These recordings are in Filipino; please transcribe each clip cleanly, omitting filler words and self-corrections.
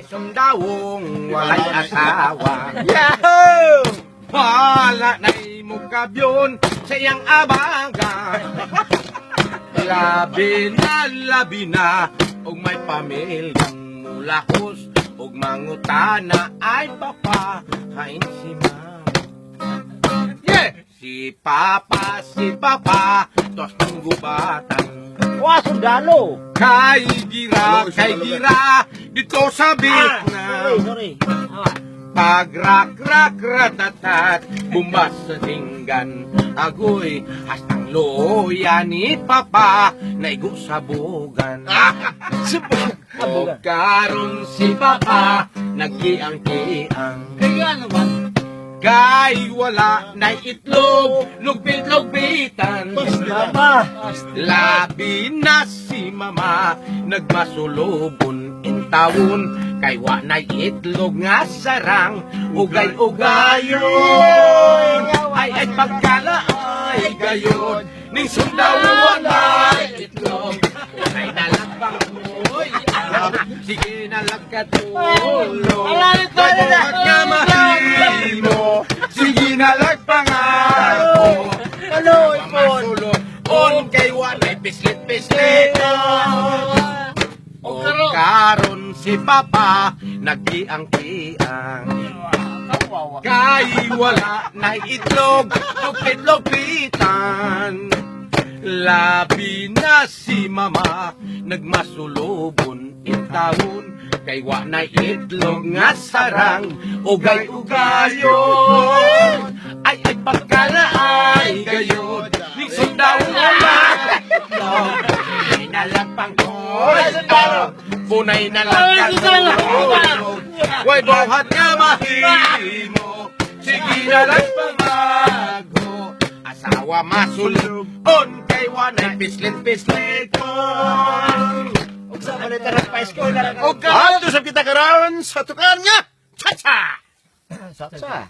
Sundawong walay asawa. Yahoo! Wala na'y mukabyon sa iyang abangan. Labi na, og may pamilyang mulahos, og mangutana ay papahain si mama. Yeah! Si Papa, tos ng gubatan. Wah, sundalo. Kay gira, dito sa bitna. Sorry. Pag-rak-rak ratatat, bumbas sa tinggan. Agoy, hastang loya ni Papa, naigo sa bugan. O karon si Papa, nagkiang-kiang. Kaya naman. Kay wala na itlog, lugpit-lugpitan. Mama. Labi na si Mama, nagmasulubon in taon. Kay wa na itlog nga sarang, ugay-ugayon. Ay pagkala ay gayon, ning sundawan ay itlog. Ay nalagpang mo'y sige nalagkatulog. Pagbuhat nga mahimo, sige nalagpang ako. Ano, ipon? On kay wa na'y pislit-pislit. O karon si Papa nagkiang-kiang. Kay wala na itlog, lupit-lupitan. Labi na si Mama, nagmasulubon in taon. Kay wa na itlog nga sarang, ugay-ugayon. Ay pagkala ay gayon, ning sundawon wala itlog. Ay nalagpang koy, punay na lang katulog. Way buhat nga mahimo, sige na lang pamago. Asawa masulog, on kay wanay pislit-pislit ko. Huwag sa manitaran pa isko na lang. O kato sa kita karon sa tukar nga, Chacha! Satsa.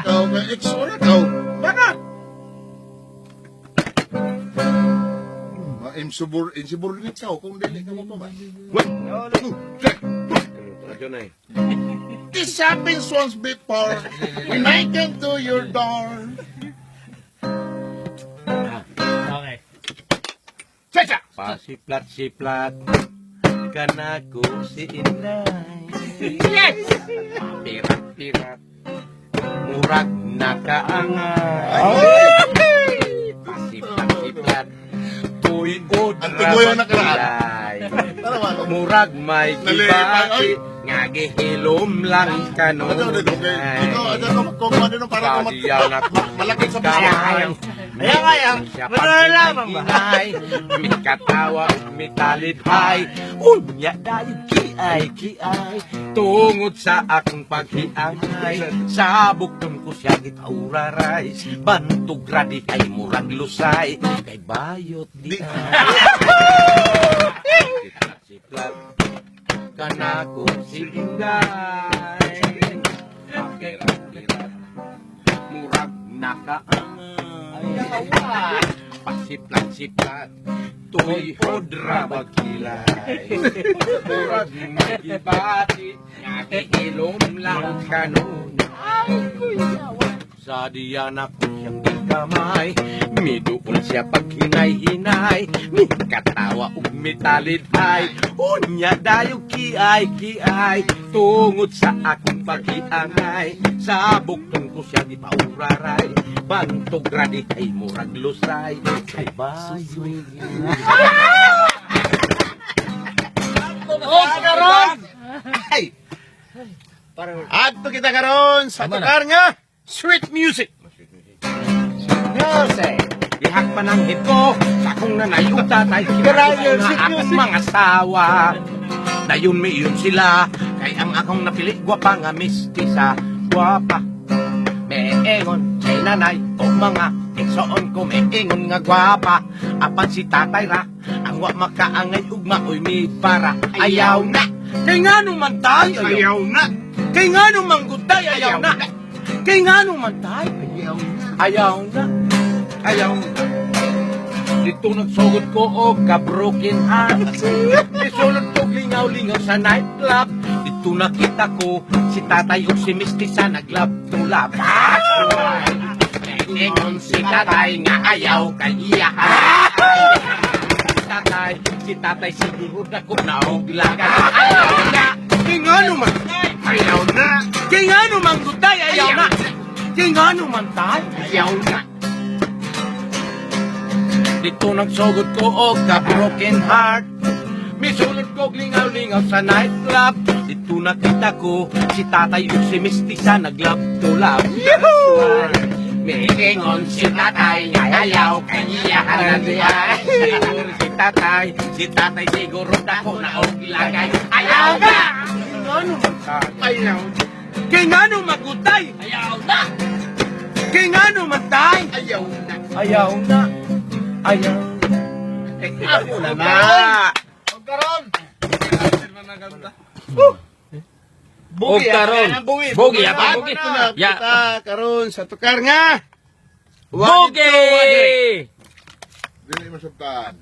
Ikaw, may eksura ikaw. Bakit? Insubur rin ikaw kung dili ka mo pa ba? This happens once before when I came to your door. Okay. Chacha! Pasiplat-siplat ka na ko si Inday. Yes! Pirat-pirat murag nakaangat. Pasiplat-siplat tuigod Ang tugoy ang nakaraan. rabatilay. Murag may kibati nga gihilom lang kanon. Kung ano nung para malaki sa Kawang Ayaw. Malalaman ba? May katawa, may talidhay. Unya dayo kiay. Tungod sa akong paghiangay, sabog tong ko siya gitauraray. Bantog radi kay murag lusay, kay bayot di Siplat kanako si Inday. Pakirat-kirat murag nakaangat. Pasiplat-siplat tuy hodra bagilay. Murag magibati nga giilom lang kanon. Sa diyan ako siyang gigamay, miduol siya paghinay-hinay. Mikatawa ug mitalidhay, unya dayo kiay. Tungod sa akong paghiangay, sa buktong ko siya gipauraray. Bantog radi kay murag lusay, kay bayo. Oh, karon! Ay! Adto kita karon sa tukar nga sweet music. Music! Ihak pa ng hit ko sa akong nanayuta tay kirayo na akong mga sawa. Dayon mi yun sila kay ang akong napili gwapa nga mistisa. Gwapa meengon kay nanay o mga igsoon ko meengon nga gwapa. Apan si tatay ra ang wa makaangay ug maoy mi para ayaw na. Kay nga naman tayo ayaw na. Kay nga naman gutay ayaw na. Kay nga naman tayo ayaw na. Dito nagsugod ko o ka broken heart. Isulod ko glingaw-lingaw sa nightclub. Dito nakita ko si tatay o si Misty sa naglab to lab. Ingon si tatay nga ayaw kay iyahan. Si tatay siguro na kung nauglagan. Ayaw na! Kingano man? Ayaw na! Kingano man gutay? Ayaw na! Kingano man tay? Ayaw na! Dito nagsugod ko og ka broken heart. Misulod ko glingaw-lingaw sa nightclub. Dito nakita ko si tatay o si Misty sa naglab to lab. Miingon si tatay nga ayaw kanyahan niya. Si tatay siguro dako na og ilagay. Ayaw na! Kingano man tay? Ayaw na! Kingano magutay? Ayaw na! Kingano man tay? Ayaw na! Ayaw na! Ayaw na! Ako na na! Karon. Og karon. Bugi apa? Bugi. Ya. Kita karon sa tukar nga. Bugi! Dili masabtan.